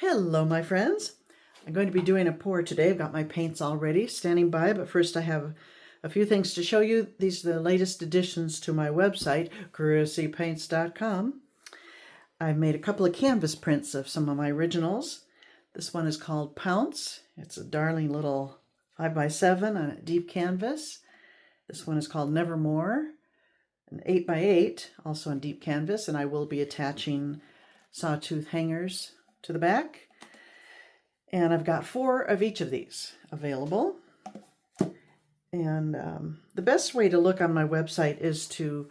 Hello, my friends. I'm going to be doing a pour today. I've got my paints all ready, standing by, but first I have a few things to show you. These are the latest additions to my website, CHRISTINEJ.com. I've made a couple of canvas prints of some of my originals. This one is called Pounce. It's a darling little 5x7 on a deep canvas. This one is called Nevermore, an 8x8, also on deep canvas, and I will be attaching sawtooth hangers to the back. And I've got 4 of each of these available. And the best way to look on my website is to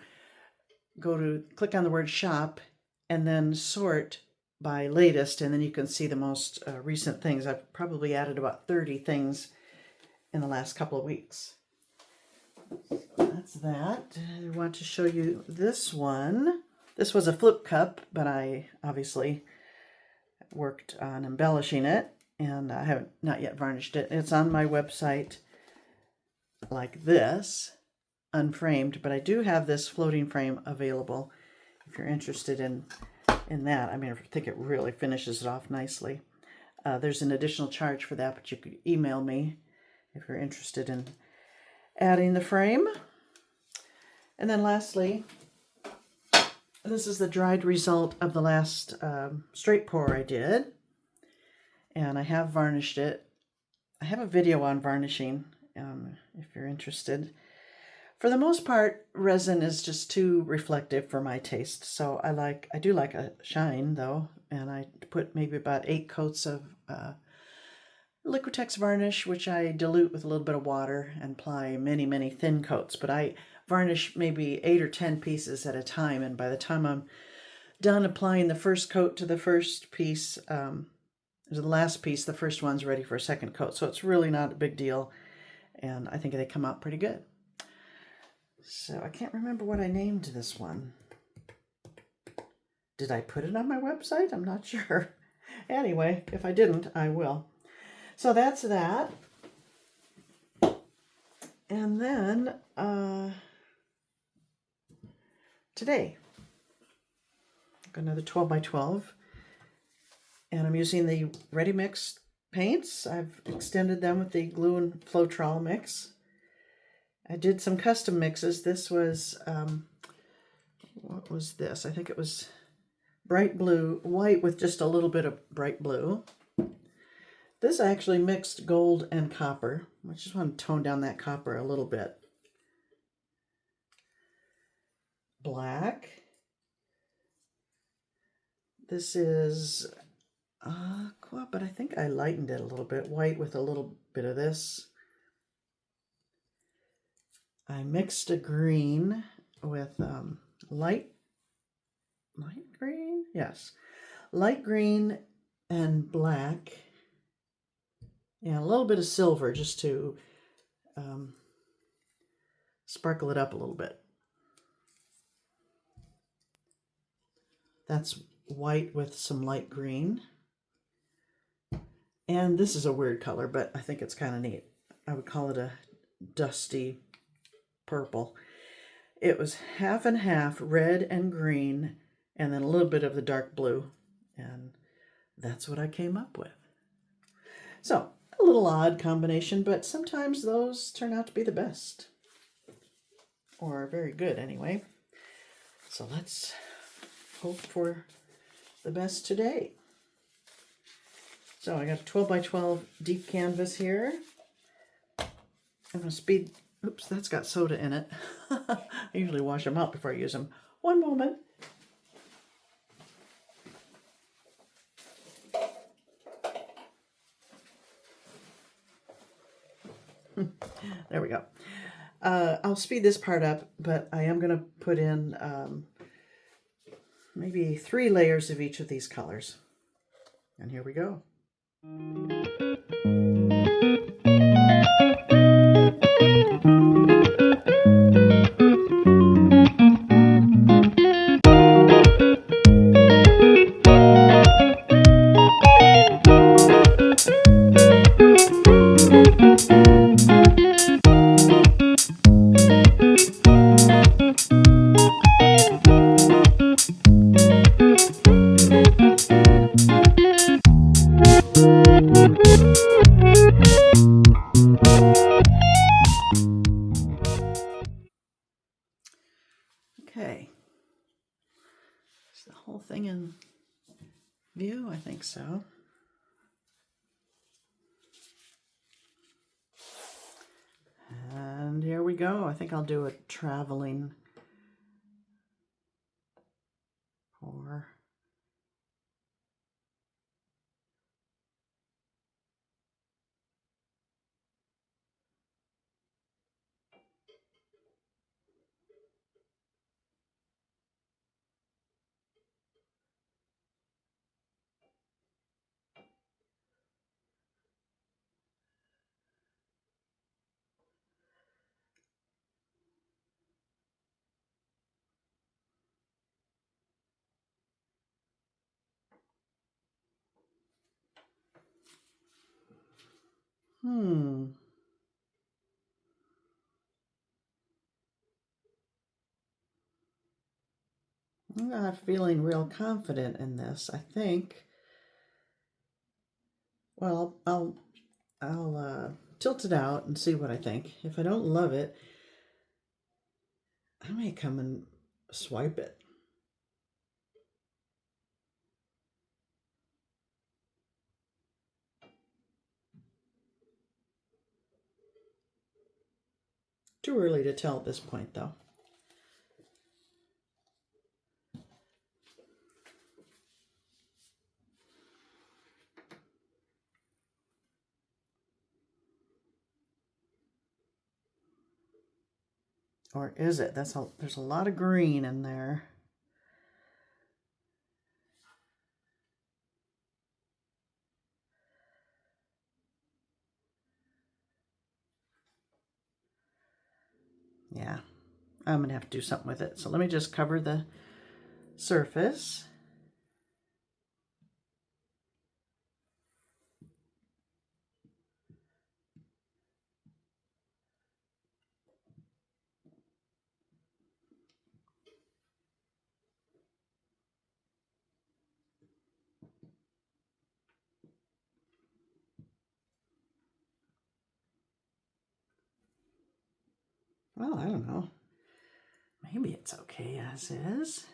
click on the word shop and then sort by latest, and then you can see the most recent things. I've probably added about 30 things in the last couple of weeks. So that's that. I want to show you this one. This was a flip cup, but I obviously worked on embellishing it, and I haven't not yet varnished it. It's on my website like this, unframed, but I do have this floating frame available if you're interested in that. I mean, I think it really finishes it off nicely. There's an additional charge for that, but you could email me if you're interested in adding the frame. And then lastly, this is the dried result of the last straight pour I did. And I have varnished it. I have a video on varnishing if you're interested. For the most part, resin is just too reflective for my taste. So I do like a shine though. And I put maybe about 8 coats of Liquitex varnish, which I dilute with a little bit of water and apply many, many thin coats. But I varnish maybe 8 or 10 pieces at a time. And by the time I'm done applying the first coat to the first piece, to the last piece, the first one's ready for a second coat. So it's really not a big deal. And I think they come out pretty good. So I can't remember what I named this one. Did I put it on my website? I'm not sure. Anyway, if I didn't, I will. So that's that. And then today, I've got another 12x12. And I'm using the Ready Mixed Paints. I've extended them with the glue and Floetrol mix. I did some custom mixes. This was, what was this? I think it was bright blue, white with just a little bit of bright blue. This I actually mixed gold and copper. I just want to tone down that copper a little bit. Black. This is aqua, but I think I lightened it a little bit. White with a little bit of this. I mixed a green with light green? Yes. Light green and black. Yeah, a little bit of silver just to sparkle it up a little bit. That's white with some light green. And this is a weird color, but I think it's kind of neat. I would call it a dusty purple. It was half and half, red and green, and then a little bit of the dark blue. And that's what I came up with. So, a little odd combination, but sometimes those turn out to be the best. Or very good, anyway. So let's hope for the best today. So I got a 12x12 deep canvas here. I'm going to speed... Oops, that's got soda in it. I usually wash them out before I use them. One moment. There we go. I'll speed this part up, but I am going to put in maybe 3 layers of each of these colors. And here we go. view? I think so. And here we go. I think I'll do a traveling pour. I'm not feeling real confident in this. I think, well, I'll tilt it out and see what I think. If I don't love it, I may come and swipe it. Too early to tell at this point, though. Or is it? There's a lot of green in there. Yeah, I'm going to have to do something with it. So let me just cover the surface. Well, I don't know. Maybe it's okay as is.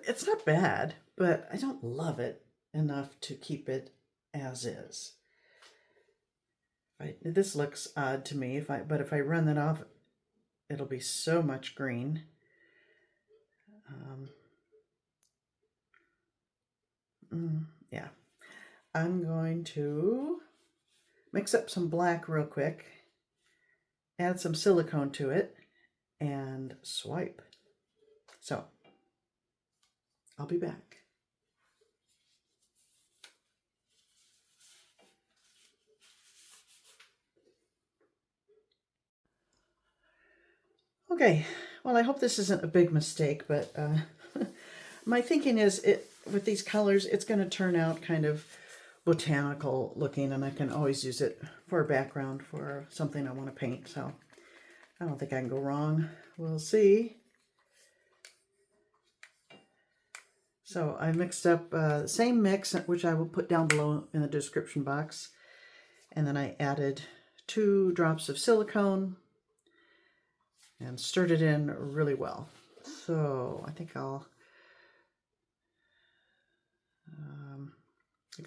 It's not bad, but I don't love it enough to keep it as is. This looks odd to me, but if I run that off, it'll be so much green. Yeah, I'm going to mix up some black real quick, add some silicone to it, and swipe. So, I'll be back. Okay, well, I hope this isn't a big mistake, but my thinking is with these colors, it's going to turn out kind of botanical looking, and I can always use it for a background for something I want to paint, so I don't think I can go wrong. We'll see. So I mixed up the same mix, which I will put down below in the description box, and then I added 2 drops of silicone and stirred it in really well. So I think I'll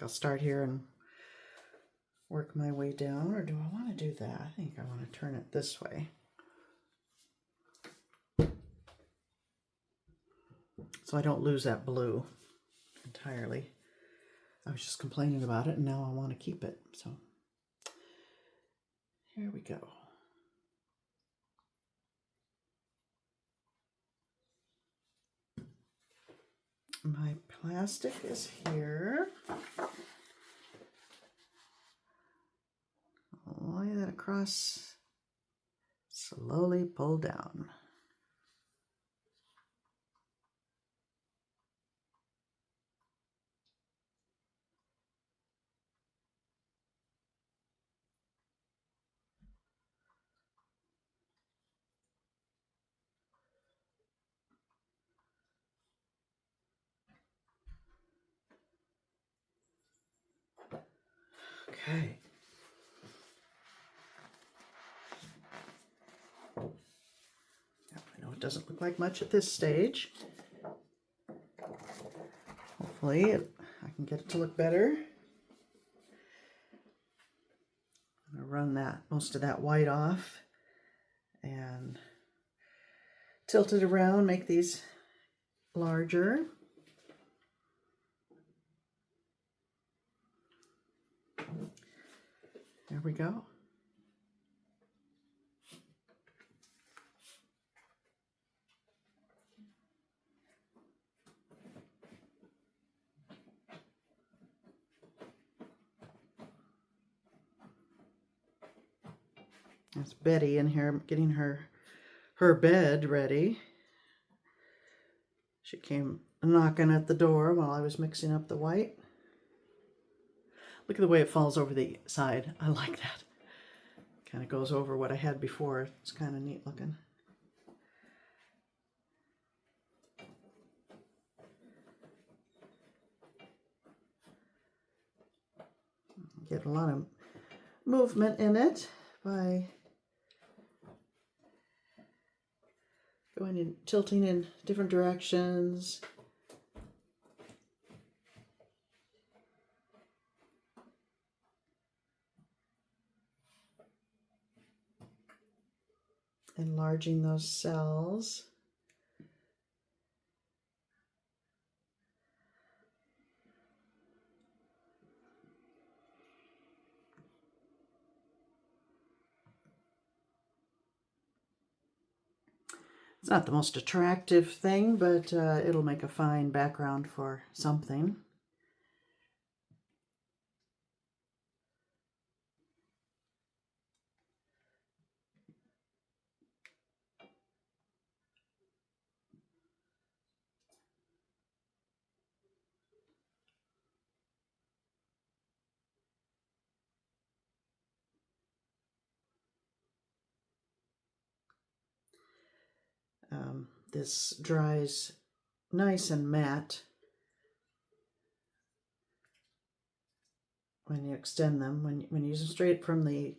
start here and work my way down, or do I want to do that? I think I want to turn it this way. So I don't lose that blue entirely. I was just complaining about it, and now I want to keep it. So here we go. My plastic is here. Lay that across, slowly pull down. Okay. I know it doesn't look like much at this stage. Hopefully I can get it to look better. I'm going to run most of that white off and tilt it around, make these larger. There we go. That's Betty in here getting her bed ready. She came knocking at the door while I was mixing up the white. Look at the way it falls over the side. I like that. Kind of goes over what I had before. It's kind of neat looking. Get a lot of movement in it by going and tilting in different directions. Enlarging those cells. It's not the most attractive thing, but it'll make a fine background for something. This dries nice and matte when you extend them. When you use them straight from the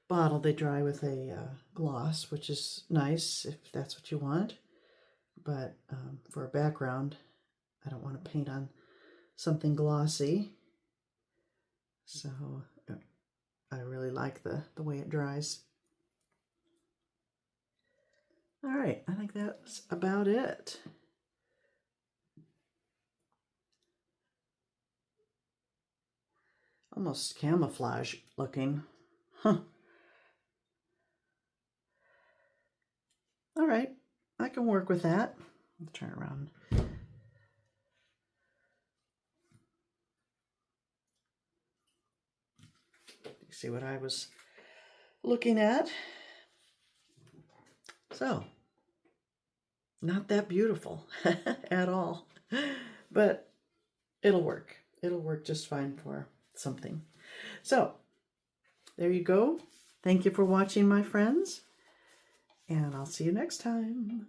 bottle, they dry with a gloss, which is nice if that's what you want. But for a background, I don't want to paint on something glossy. So I really like the way it dries. All right, I think that's about it. Almost camouflage looking. Huh. All right, I can work with that. I'll turn around. You see what I was looking at? So, not that beautiful at all, but it'll work. It'll work just fine for something. So, there you go. Thank you for watching, my friends, and I'll see you next time.